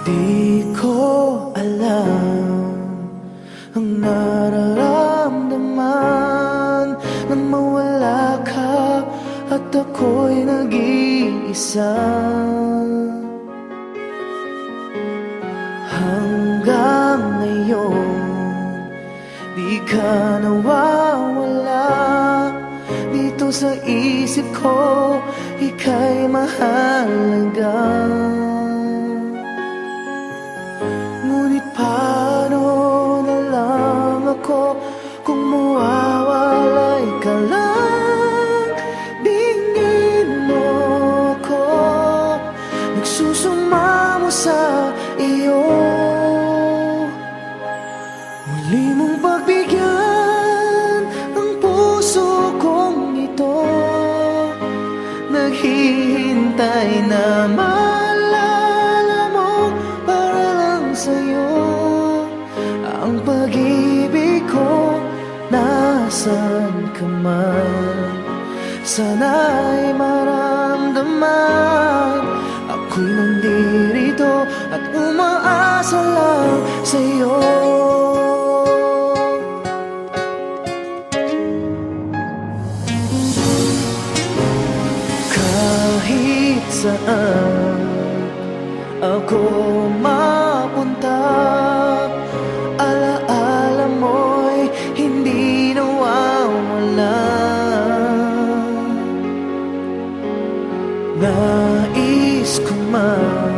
Di ko alam ang nararamdaman nang mawala ka at ako'y nag-iisa. Hanggang ngayon, di ka nawawala dito sa isip ko, ika'y mahalaga. Ngunit paano na lang ako kung mawawalay ka lang? Dingin mo ako, nagsusumamo sa iyo. Muli mong pagbigyan ang puso kong ito, naghihintay na maalala mo para lang sa'yo. Ang pag-ibig ko, nasan ka man, sana'y maramdaman. Ako'y nandirito at umaasa lang sa'yo. Kahit saan ako mapunta, alaala mo'y hindi nawawala. Nais ko man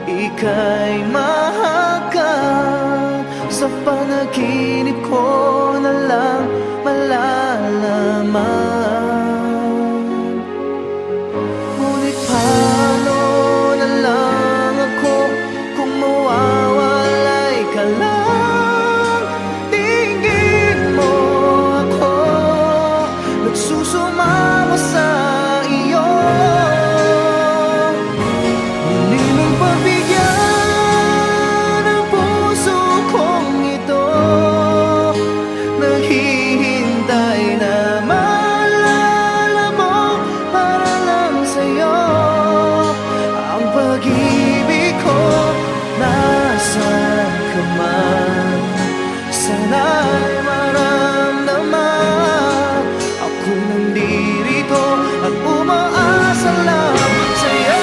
ika'y mahagkan, sa panaginip ko na lang malalaman. Ngunit paano na lang ako kung mawawalay ka lang? Tingin mo ako, nagsusumama sa iyo. Muli mong pagbigyan ang puso kong ito, naghihintay na maalala mo para lang sa'yo. Ang pag-ibig ko, nasan ka man, sana'y maramdaman. Ako'y nandirito at umaasa lang sa'yo.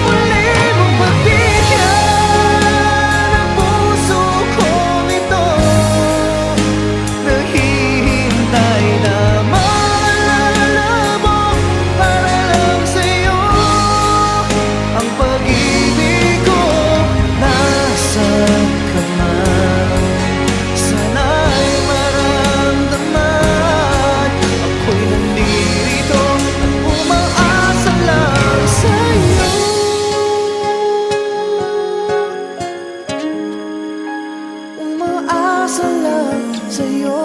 Muli mong pagbigyan ang puso kong ito, naghihintay na maalala mo para lang sa'yo. Ang pag-ibig ko, nasan ka man, sana'y maramdaman. Ako'y nandirito at umaasa lang sa'yo. Umaasa lang sa'yo.